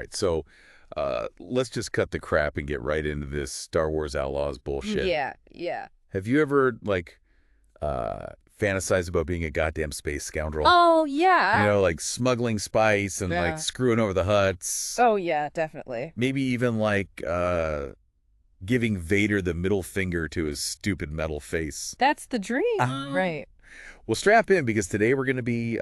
right, so let's just cut the crap and get right into this Star Wars Outlaws bullshit. Yeah, yeah. Have you ever, like, fantasized about being a goddamn space scoundrel? Oh, yeah. You know, like smuggling spice and, Yeah. like, screwing over the huts. Oh, yeah, definitely. Maybe even, like, giving Vader the middle finger to his stupid metal face. That's the dream, right? Well, strap in, because today we're going to be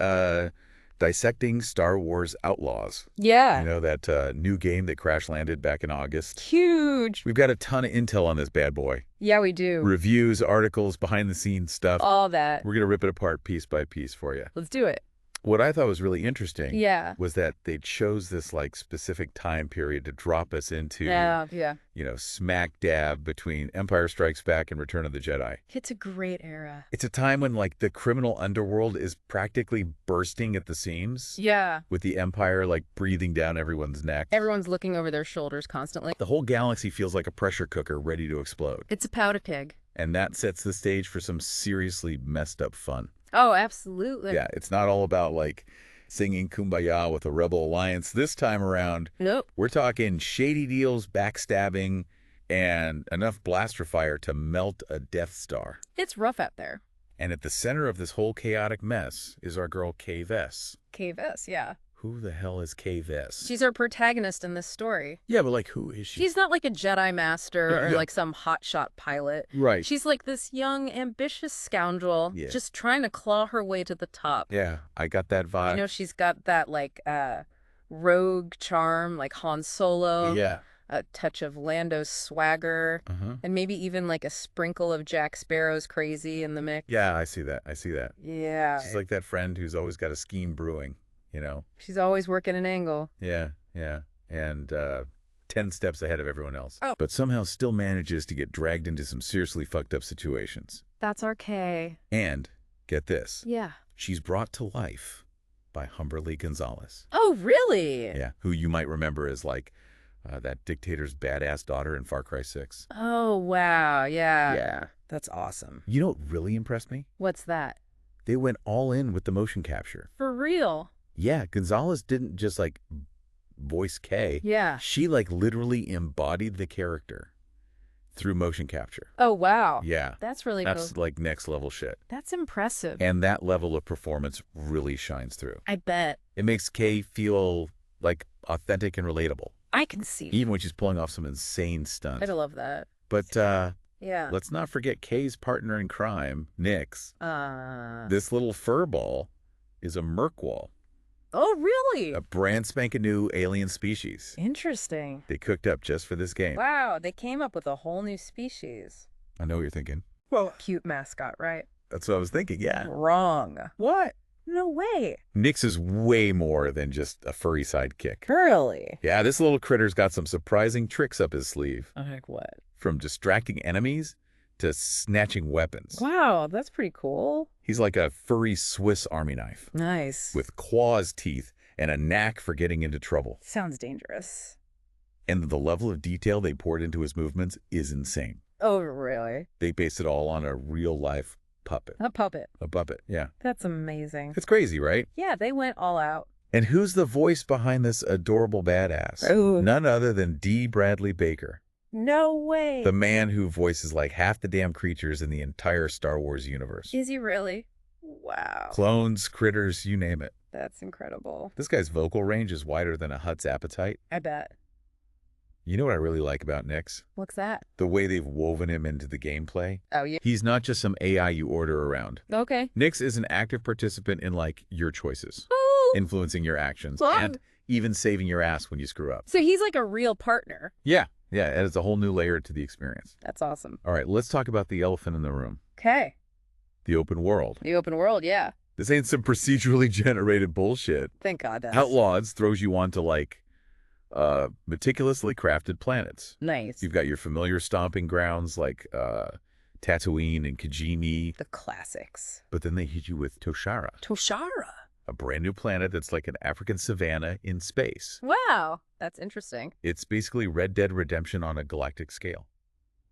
dissecting Star Wars Outlaws. Yeah. You know, that new game that crash-landed back in August. Huge. We've got a ton of intel on this bad boy. Yeah, we do. Reviews, articles, behind-the-scenes stuff. All that. We're going to rip it apart piece by piece for you. Let's do it. What I thought was really interesting Yeah. was that they chose this, like, specific time period to drop us into, you know, smack dab between Empire Strikes Back and Return of the Jedi. It's a great era. It's a time when, like, the criminal underworld is practically bursting at the seams. Yeah. With the Empire, like, breathing down everyone's neck. Everyone's looking over their shoulders constantly. The whole galaxy feels like a pressure cooker ready to explode. It's a powder keg. And that sets the stage for some seriously messed up fun. Oh, absolutely. Yeah, it's not all about, like, singing Kumbaya with a rebel alliance this time around. Nope. We're talking shady deals, backstabbing, and enough blaster fire to melt a Death Star. It's rough out there. And at the center of this whole chaotic mess is our girl Kay Vess. Kay Vess, yeah. Who the hell is Kay Vess? She's our protagonist in this story. Yeah, but, like, who is she? She's not like a Jedi master or like some hotshot pilot. Right. She's like this young, ambitious scoundrel just trying to claw her way to the top. Yeah, I got that vibe. You know, she's got that like rogue charm like Han Solo. Yeah. A touch of Lando's swagger. And maybe even like a sprinkle of Jack Sparrow's crazy in the mix. Yeah, I see that. I see that. Yeah. She's like that friend who's always got a scheme brewing, you know? She's always working an angle. Yeah, yeah. And 10 steps ahead of everyone else. Oh. But somehow still manages to get dragged into some seriously fucked up situations. That's our Kay. And, get this. Yeah. She's brought to life by Humberly Gonzalez. Oh, really? Yeah, who you might remember as, like, that dictator's badass daughter in Far Cry 6. Oh, wow. Yeah. Yeah. That's awesome. You know what really impressed me? What's that? They went all in with the motion capture. For real? Yeah, Gonzalez didn't just, like, voice Kay. Yeah. She, like, literally embodied the character through motion capture. Oh, wow. Yeah. That's really That's, cool. like, next level shit. That's impressive. And that level of performance really shines through. I bet. It makes Kay feel, like, authentic and relatable. I can see. Even when she's pulling off some insane stunts. I love that. But, yeah. let's not forget Kay's partner in crime, Nyx. This little furball is a Merkwall. Oh, really? A brand spanking new alien species. Interesting. They cooked up just for this game. Wow, they came up with a whole new species. I know what you're thinking. Well, cute mascot, right? That's what I was thinking, yeah. Wrong. What? No way. Nyx is way more than just a furry sidekick. Really? Yeah, this little critter's got some surprising tricks up his sleeve. Like what? From distracting enemies to snatching weapons. Wow, that's pretty cool. He's like a furry Swiss army knife. Nice. With claws, teeth, and a knack for getting into trouble. Sounds dangerous. And the level of detail they poured into his movements is insane. Oh, really? They based it all on a real-life puppet. A puppet. A puppet, yeah. That's amazing. It's crazy, right? Yeah, they went all out. And who's the voice behind this adorable badass? Oh. None other than D. Bradley Baker. No way. The man who voices like half the damn creatures in the entire Star Wars universe. Is he really? Wow. Clones, critters, you name it. That's incredible. This guy's vocal range is wider than a Hutt's appetite. I bet. You know what I really like about Nyx? What's that? The way they've woven him into the gameplay. Oh, yeah. He's not just some AI you order around. Okay. Nyx is an active participant in, like, your choices. Oh. Influencing your actions. Fun. And even saving your ass when you screw up. So he's like a real partner. Yeah. Yeah, it adds a whole new layer to the experience. That's awesome. All right, let's talk about the elephant in the room. Okay. The open world. The open world, yeah. This ain't some procedurally generated bullshit. Thank God. Outlaws throws you onto, like, meticulously crafted planets. Nice. You've got your familiar stomping grounds like Tatooine and Kijimi. The classics. But then they hit you with Toshara. Toshara. A brand new planet that's like an African savanna in space. Wow. That's interesting. It's basically Red Dead Redemption on a galactic scale.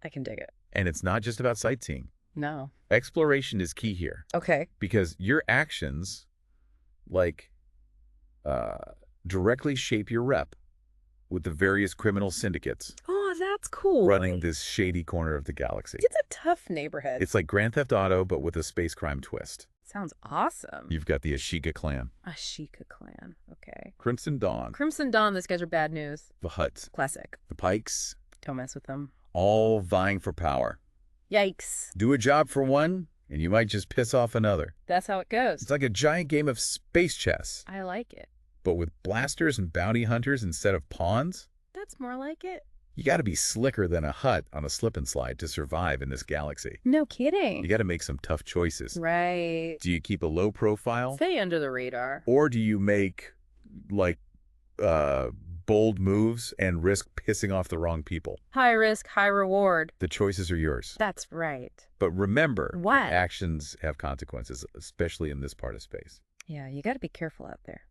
I can dig it. And it's not just about sightseeing. No. Exploration is key here. Okay. Because your actions, like, directly shape your rep with the various criminal syndicates. Oh, that's cool. Running this shady corner of the galaxy. It's a tough neighborhood. It's like Grand Theft Auto, but with a space crime twist. Sounds awesome. You've got the Ashika clan. Ashika clan. Okay. Crimson Dawn. Crimson Dawn, those guys are bad news. The Hutts. Classic. The Pikes. Don't mess with them. All vying for power. Yikes. Do a job for one, and you might just piss off another. That's how it goes. It's like a giant game of space chess. I like it. But with blasters and bounty hunters instead of pawns? That's more like it. You got to be slicker than a Hutt on a slip and slide to survive in this galaxy. No kidding. You got to make some tough choices. Right. Do you keep a low profile? Stay under the radar. Or do you make, like, bold moves and risk pissing off the wrong people? High risk, high reward. The choices are yours. That's right. But remember, what? Actions have consequences, especially in this part of space. Yeah, you got to be careful out there.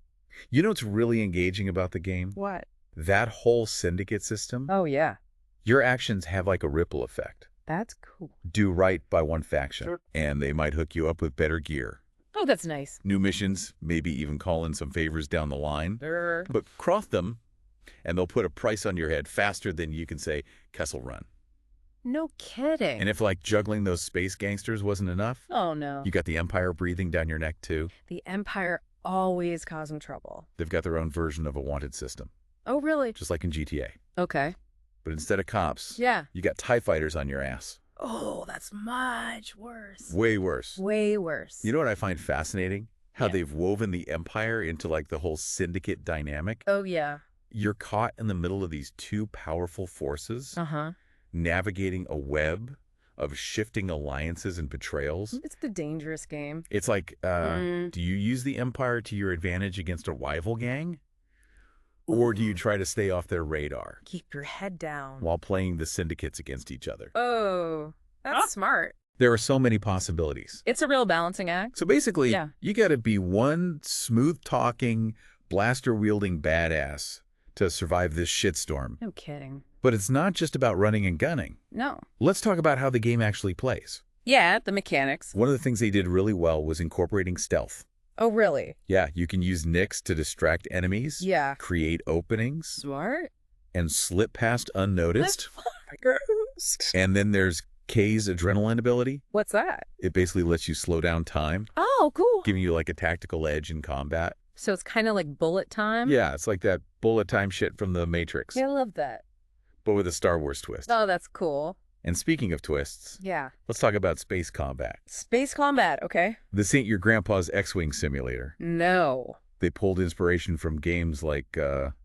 You know what's really engaging about the game? What? That whole syndicate system. Oh, yeah. Your actions have like a ripple effect. That's cool. Do right by one faction, and they might hook you up with better gear. Oh, that's nice. New missions, maybe even call in some favors down the line. But cross them, and they'll put a price on your head faster than you can say, Kessel Run. No kidding. And if, like, juggling those space gangsters wasn't enough, oh, no. You got the Empire breathing down your neck, too. The Empire always causing trouble. They've got their own version of a wanted system. Oh, really? Just like in GTA. Okay. But instead of cops, yeah, you got TIE fighters on your ass. Oh, that's much worse. Way worse. Way worse. You know what I find fascinating? How they've woven the Empire into, like, the whole syndicate dynamic. Oh, yeah. You're caught in the middle of these two powerful forces, navigating a web of shifting alliances and betrayals. It's the dangerous game. It's like, do you use the Empire to your advantage against a rival gang? Or do you try to stay off their radar? Keep your head down. While playing the syndicates against each other. Oh, that's smart. There are so many possibilities. It's a real balancing act. So basically, you got to be one smooth-talking, blaster-wielding badass to survive this shitstorm. No kidding. But it's not just about running and gunning. No. Let's talk about how the game actually plays. Yeah, the mechanics. One of the things they did really well was incorporating stealth. Oh, really? Yeah, you can use nicks to distract enemies. Yeah. Create openings. Smart. And slip past unnoticed. That's and then there's K's adrenaline ability. What's that? It basically lets you slow down time. Oh, cool. Giving you like a tactical edge in combat. So it's kind of like bullet time? Yeah, it's like that bullet time shit from the Matrix. Yeah, I love that. But with a Star Wars twist. Oh, that's cool. And speaking of twists, let's talk about space combat. Space combat, okay. This ain't your grandpa's X-Wing simulator. No. They pulled inspiration from games like Starlink.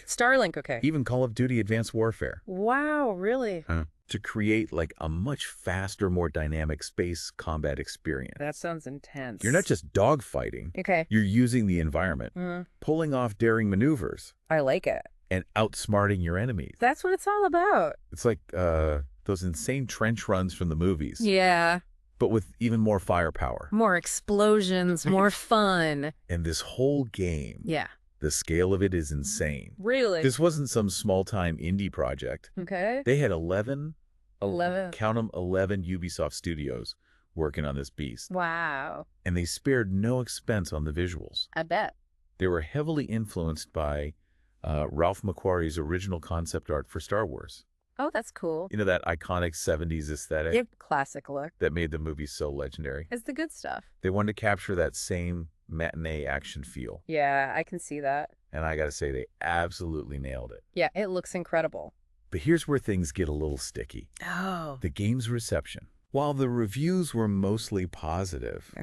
Starlink, okay. Even Call of Duty Advanced Warfare. Wow, really? To create like a much faster, more dynamic space combat experience. That sounds intense. You're not just dogfighting. Okay. You're using the environment, pulling off daring maneuvers. I like it. And outsmarting your enemies. That's what it's all about. It's like those insane trench runs from the movies. Yeah. But with even more firepower. More explosions, more fun. And this whole game. Yeah. The scale of it is insane. Really? This wasn't some small-time indie project. Okay. They had 11, count them, 11 Ubisoft studios working on this beast. Wow. And they spared no expense on the visuals. I bet. They were heavily influenced by Ralph McQuarrie's original concept art for Star Wars. Oh, that's cool. You know, that iconic 70s aesthetic? Yep, classic look. That made the movie so legendary. It's the good stuff. They wanted to capture that same matinee action feel. Yeah, I can see that. And I gotta say, they absolutely nailed it. Yeah, it looks incredible. But here's where things get a little sticky. Oh. The game's reception. While the reviews were mostly positive,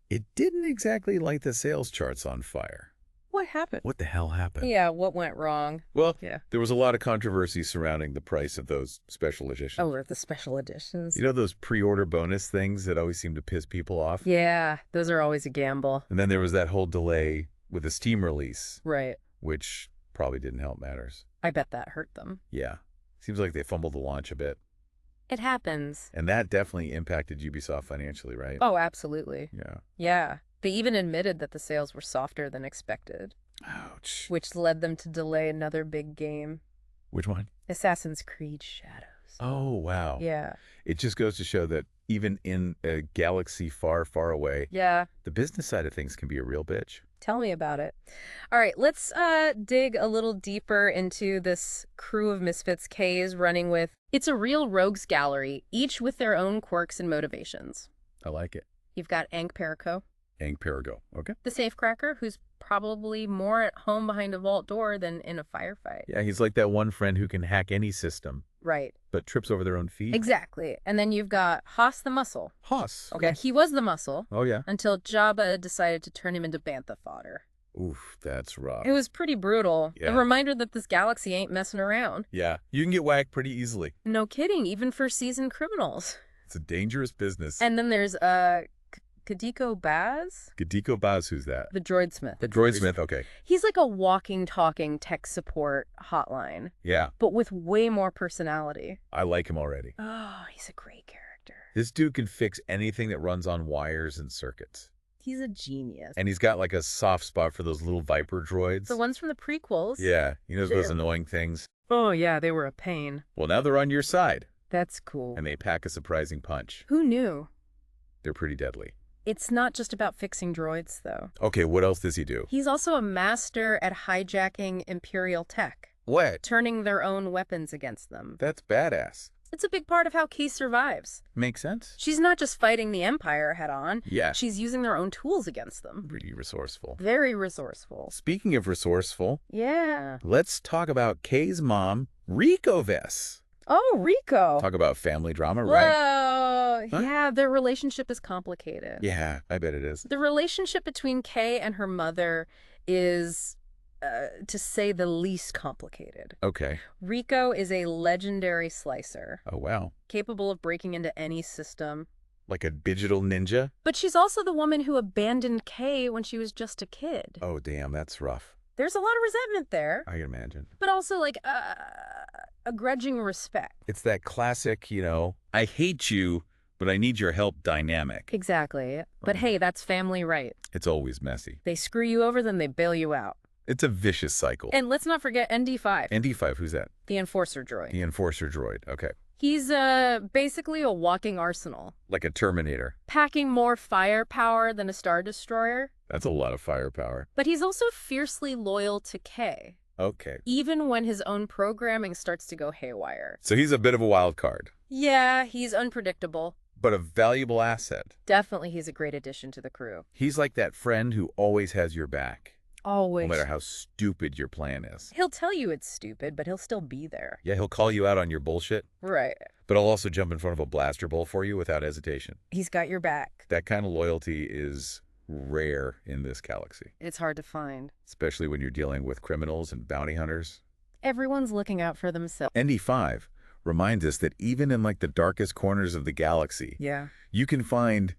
it didn't exactly light the sales charts on fire. What happened? What the hell happened? Yeah, what went wrong? Well, there was a lot of controversy surrounding the price of those special editions. Oh, the special editions. You know those pre-order bonus things that always seem to piss people off? Yeah, those are always a gamble. And then there was that whole delay with the Steam release. Right. Which probably didn't help matters. I bet that hurt them. Yeah. Seems like they fumbled the launch a bit. It happens. And that definitely impacted Ubisoft financially, right? Oh, absolutely. Yeah. Yeah. They even admitted that the sales were softer than expected. Ouch. Which led them to delay another big game. Which one? Assassin's Creed Shadows. Oh, wow. Yeah. It just goes to show that even in a galaxy far, far away, the business side of things can be a real bitch. Tell me about it. All right, let's dig a little deeper into this crew of misfits Kay is running with. It's a real rogues gallery, each with their own quirks and motivations. I like it. You've got Aang Perico. Aang Perico, okay. The safecracker, who's probably more at home behind a vault door than in a firefight. Yeah, he's like that one friend who can hack any system. Right. But trips over their own feet. Exactly. And then you've got Hoss the Muscle. Hoss. Okay. He was the muscle. Oh, yeah. Until Jabba decided to turn him into bantha fodder. Oof, that's rough. It was pretty brutal. Yeah. A reminder that this galaxy ain't messing around. Yeah, you can get whacked pretty easily. No kidding, even for seasoned criminals. It's a dangerous business. And then there's Kadiko Baz? Kadiko Baz, who's that? The droid smith. The droid smith, okay. He's like a walking, talking tech support hotline. Yeah. But with way more personality. I like him already. Oh, he's a great character. This dude can fix anything that runs on wires and circuits. He's a genius. And he's got like a soft spot for those little Viper droids. The ones from the prequels. Yeah, he knows those annoying things. Oh, yeah, they were a pain. Well, now they're on your side. That's cool. And they pack a surprising punch. Who knew? They're pretty deadly. It's not just about fixing droids, though. Okay, what else does he do? He's also a master at hijacking Imperial tech. What? Turning their own weapons against them. That's badass. It's a big part of how Kay survives. Makes sense. She's not just fighting the Empire head-on. Yeah. She's using their own tools against them. Pretty resourceful. Very resourceful. Speaking of resourceful, yeah. Let's talk about Kay's mom, Rico Vess. Oh, Rico. Talk about family drama, right? Whoa. Huh? Yeah, their relationship is complicated. Yeah, I bet it is. The relationship between Kay and her mother is, to say the least, complicated. Okay. Rico is a legendary slicer. Oh, wow. Capable of breaking into any system. Like a digital ninja? But she's also the woman who abandoned Kay when she was just a kid. Oh, damn, that's rough. There's a lot of resentment there. I can imagine. But also, like, a grudging respect. It's that classic, I hate you, but I need your help dynamic. Exactly. But hey, that's family right. It's always messy. They screw you over, then they bail you out. It's a vicious cycle. And let's not forget ND5. ND5, who's that? The Enforcer droid. The Enforcer droid, okay. He's basically a walking arsenal. Like a Terminator. Packing more firepower than a Star Destroyer. That's a lot of firepower. But he's also fiercely loyal to Kay. Okay. Even when his own programming starts to go haywire. So he's a bit of a wild card. Yeah, he's unpredictable. But a valuable asset. Definitely he's a great addition to the crew. He's like that friend who always has your back. Always. No matter how stupid your plan is. He'll tell you it's stupid, but he'll still be there. Yeah, he'll call you out on your bullshit. Right. But I'll also jump in front of a blaster bowl for you without hesitation. He's got your back. That kind of loyalty is rare in this galaxy. It's hard to find. Especially when you're dealing with criminals and bounty hunters. Everyone's looking out for themselves. ND5 reminds us that even in like the darkest corners of the galaxy, yeah, you can find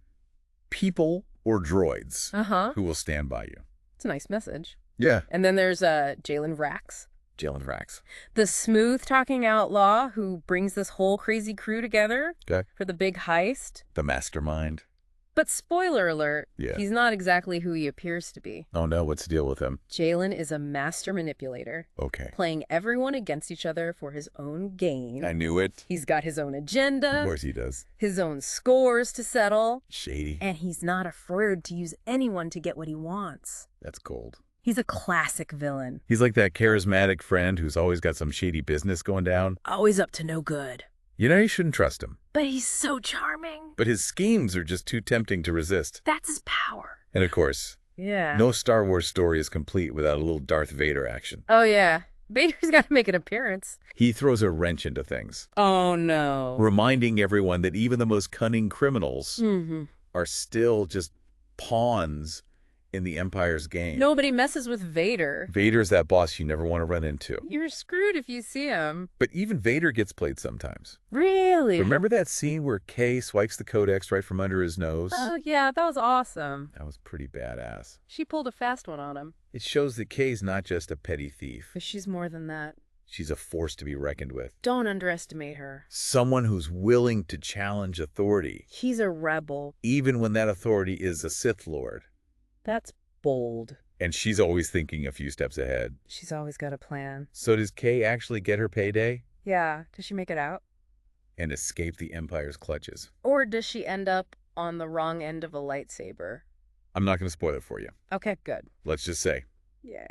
people or droids who will stand by you. It's a nice message. Yeah. And then there's Jalen Vrax. Jalen Vrax. The smooth-talking outlaw who brings this whole crazy crew together for the big heist. The mastermind. But spoiler alert, he's not exactly who he appears to be. Oh no, what's the deal with him? Jalen is a master manipulator. Okay. Playing everyone against each other for his own gain. I knew it. He's got his own agenda. Of course he does. His own scores to settle. Shady. And he's not afraid to use anyone to get what he wants. That's cold. He's a classic villain. He's like that charismatic friend who's always got some shady business going down. Always up to no good. You shouldn't trust him. But he's so charming. But his schemes are just too tempting to resist. That's his power. And of course, no Star Wars story is complete without a little Darth Vader action. Oh, yeah. Vader's got to make an appearance. He throws a wrench into things. Oh, no. Reminding everyone that even the most cunning criminals are still just pawns in the Empire's game. Nobody messes with Vader. Vader's that boss you never want to run into. You're screwed if you see him. But even Vader gets played sometimes. Really? Remember that scene where Kay swipes the codex right from under his nose? Oh, yeah, that was awesome. That was pretty badass. She pulled a fast one on him. It shows that Kay's not just a petty thief. But she's more than that. She's a force to be reckoned with. Don't underestimate her. Someone who's willing to challenge authority. She's a rebel. Even when that authority is a Sith Lord. That's bold. And she's always thinking a few steps ahead. She's always got a plan. So does Kay actually get her payday? Yeah. Does she make it out? And escape the Empire's clutches? Or does she end up on the wrong end of a lightsaber? I'm not going to spoil it for you. Okay, good. Let's just say. Yeah.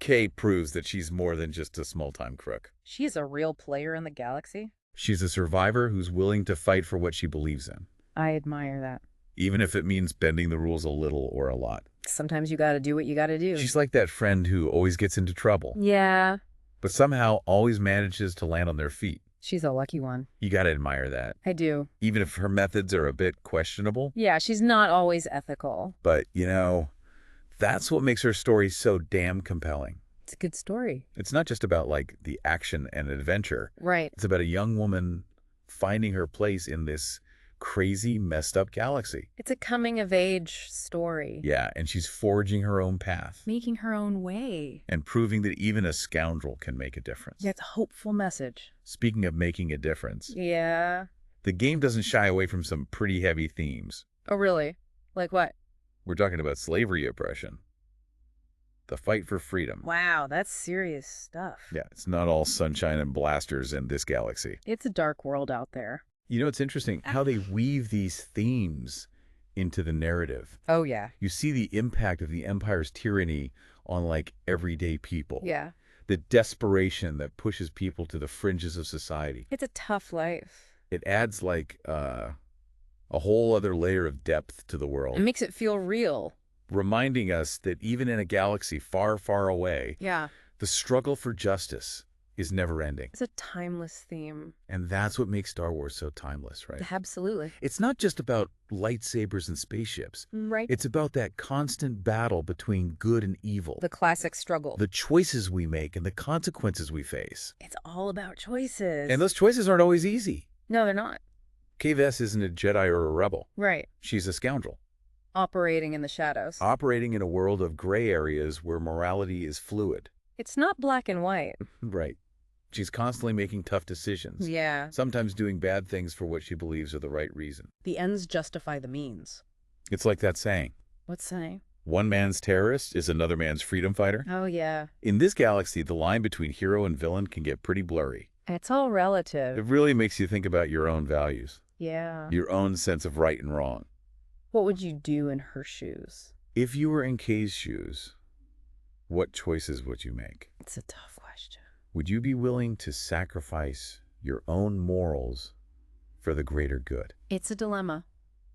Kay proves that she's more than just a small-time crook. She's a real player in the galaxy. She's a survivor who's willing to fight for what she believes in. I admire that. Even if it means bending the rules a little or a lot. Sometimes you gotta do what you gotta do. She's like that friend who always gets into trouble. Yeah. But somehow always manages to land on their feet. She's a lucky one. You gotta admire that. I do. Even if her methods are a bit questionable. Yeah, she's not always ethical. But, you know, that's what makes her story so damn compelling. It's a good story. It's not just about, like, the action and adventure. Right. It's about a young woman finding her place in this crazy, messed up galaxy. It's a coming-of-age story. Yeah, and she's forging her own path. Making her own way. And proving that even a scoundrel can make a difference. Yeah, it's a hopeful message. Speaking of making a difference. Yeah. The game doesn't shy away from some pretty heavy themes. Oh, really? Like what? We're talking about slavery oppression. The fight for freedom. Wow, that's serious stuff. Yeah, it's not all sunshine and blasters in this galaxy. It's a dark world out there. You know, it's interesting how they weave these themes into the narrative. Oh, yeah. You see the impact of the Empire's tyranny on, like, everyday people. Yeah. The desperation that pushes people to the fringes of society. It's a tough life. It adds, like, a whole other layer of depth to the world. It makes it feel real. Reminding us that even in a galaxy far, far away, Yeah. the struggle for justice is never ending. It's a timeless theme. And that's what makes Star Wars so timeless, right? Absolutely. It's not just about lightsabers and spaceships. Right. It's about that constant battle between good and evil. The classic struggle. The choices we make and the consequences we face. It's all about choices. And those choices aren't always easy. No, they're not. Kay Vess isn't a Jedi or a rebel. Right. She's a scoundrel. Operating in the shadows. Operating in a world of gray areas where morality is fluid. It's not black and white. Right. She's constantly making tough decisions. Yeah. Sometimes doing bad things for what she believes are the right reason. The ends justify the means. It's like that saying. What saying? One man's terrorist is another man's freedom fighter. Oh, yeah. In this galaxy, the line between hero and villain can get pretty blurry. It's all It relative. really makes you think about your own values, Yeah. your own sense of right and wrong. What would you do in her shoes? If you were in Kay's shoes, what choices would you make? It's a tough question. Would you be willing to sacrifice your own morals for the greater good? It's a dilemma.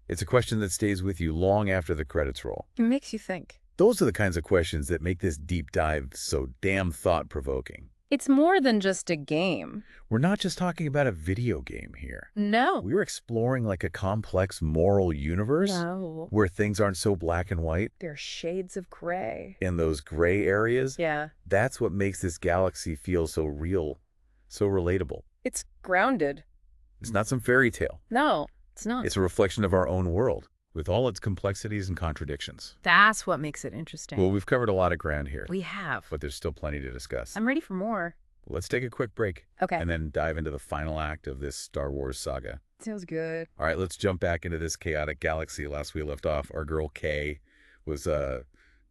It's a question that stays with you long after the credits roll. It makes you think. Those are the kinds of questions that make this deep dive so damn thought-provoking. It's more than just a game. We're not just talking about a video game here. No. We're exploring like a complex moral universe No. where things aren't so black and white. There are shades of gray. In those gray areas, Yeah. that's what makes this galaxy feel so real, so relatable. It's grounded. It's not some fairy tale. No, it's not. It's a reflection of our own world, with all its complexities and contradictions. That's what makes it interesting. Well, we've covered a lot of ground here, We have. but there's still plenty to discuss. I'm ready for more. Let's take a quick break Okay. and then dive into the final act of this Star Wars saga. Sounds good. All right, let's jump back into this chaotic galaxy. Last we left off, our girl Kay was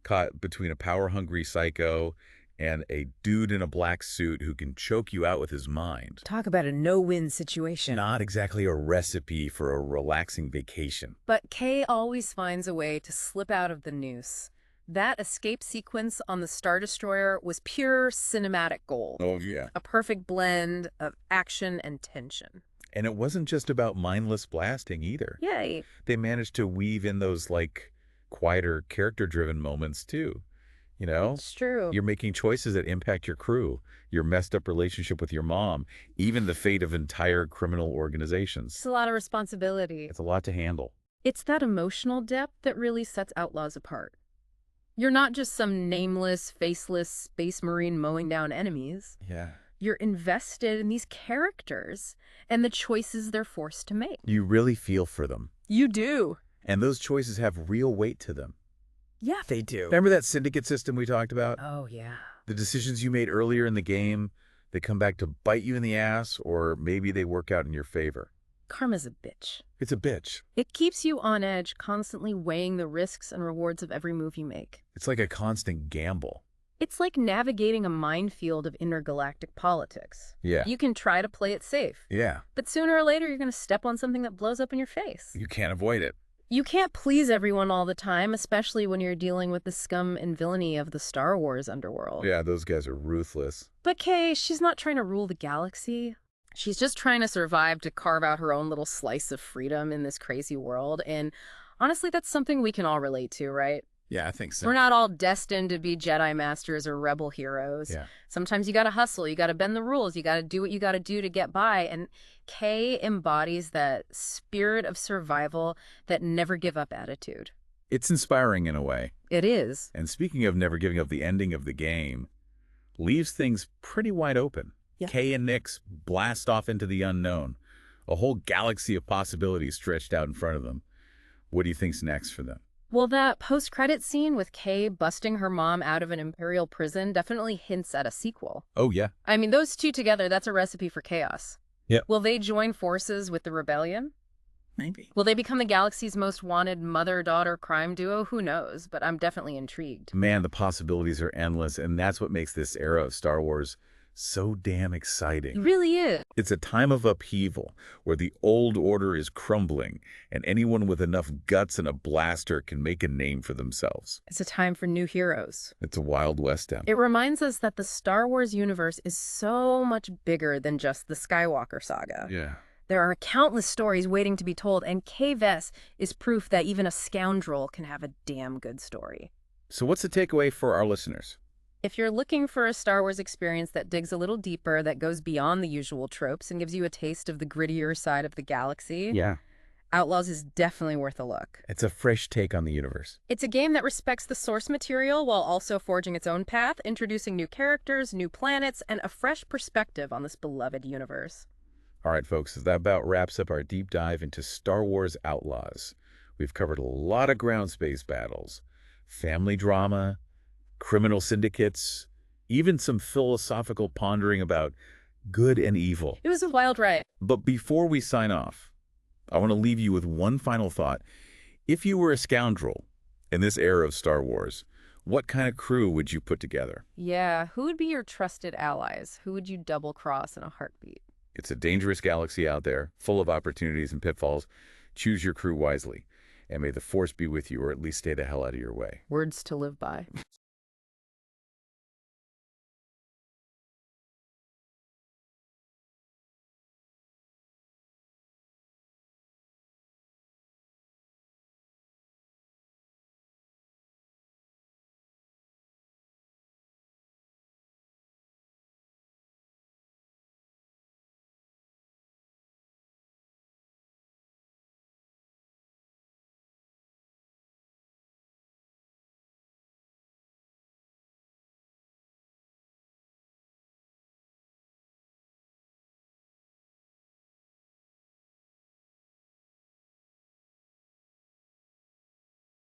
caught between a power-hungry psycho and a dude in a black suit who can choke you out with his mind. Talk about a no-win situation. Not exactly a recipe for a relaxing vacation. But Kay always finds a way to slip out of the noose. That escape sequence on the Star Destroyer was pure cinematic gold. Oh, yeah. A perfect blend of action and tension. And it wasn't just about mindless blasting either. Yay. They managed to weave in those, like, quieter, character-driven moments, too. You know? It's true. You're making choices that impact your crew, your messed up relationship with your mom, even the fate of entire criminal organizations. It's a lot of responsibility. It's a lot to handle. It's that emotional depth that really sets Outlaws apart. You're not just some nameless, faceless space marine mowing down enemies. Yeah. You're invested in these characters and the choices they're forced to make. You really feel for them. You do. And those choices have real weight to them. Yeah, they do. Remember that syndicate system we talked about? Oh, yeah. The decisions you made earlier in the game, they come back to bite you in the ass, or maybe they work out in your favor. Karma's a bitch. It's a bitch. It keeps you on edge, constantly weighing the risks and rewards of every move you make. It's like a constant gamble. It's like navigating a minefield of intergalactic politics. Yeah. You can try to play it safe, Yeah. but sooner or later you're going to step on something that blows up in your face. You can't avoid it. You can't please everyone all the time, especially when you're dealing with the scum and villainy of the Star Wars underworld. Yeah, those guys are ruthless. But Kay, she's not trying to rule the galaxy. She's just trying to survive to carve out her own little slice of freedom in this crazy world. And honestly, that's something we can all relate to, right? Yeah, I think so. We're not all destined to be Jedi Masters or rebel heroes. Yeah. Sometimes you gotta hustle, you gotta bend the rules, you gotta do what you gotta do to get by. And Kay embodies that spirit of survival, that never give up attitude. It's inspiring in a way. It is. And speaking of never giving up, the ending of the game leaves things pretty wide open. Yeah. Kay and Nix blast off into the unknown. A whole galaxy of possibilities stretched out in front of them. What do you think's next for them? Well, that post-credit scene with Kay busting her mom out of an Imperial prison definitely hints at a sequel. Oh, yeah. I mean, those two together, that's a recipe for chaos. Yep. Will they join forces with the rebellion? Maybe. Will they become the galaxy's most wanted mother-daughter crime duo? Who knows, but I'm definitely intrigued. Man, the possibilities are endless, and that's what makes this era of Star Wars so damn exciting. It really is. It's a time of upheaval where the old order is crumbling, and anyone with enough guts and a blaster can make a name for themselves. It's a time for new heroes. It's a Wild West down. It reminds us that the Star Wars universe is so much bigger than just the Skywalker saga. Yeah. There are countless stories waiting to be told, and Kay Vess is proof that even a scoundrel can have a damn good story. So what's the takeaway for our listeners? If you're looking for a Star Wars experience that digs a little deeper, that goes beyond the usual tropes and gives you a taste of the grittier side of the galaxy, Yeah. Outlaws is definitely worth a look. It's a fresh take on the universe. It's a game that respects the source material while also forging its own path, introducing new characters, new planets, and a fresh perspective on this beloved universe. All right, folks, that about wraps up our deep dive into Star Wars Outlaws. We've covered a lot of ground space battles, family drama, criminal syndicates, even some philosophical pondering about good and evil. It was a wild ride. But before we sign off, I want to leave you with one final thought. If you were a scoundrel in this era of Star Wars, what kind of crew would you put together? Yeah, who would be your trusted allies? Who would you double-cross in a heartbeat? It's a dangerous galaxy out there, full of opportunities and pitfalls. Choose your crew wisely, and may the Force be with you, or at least stay the hell out of your way. Words to live by.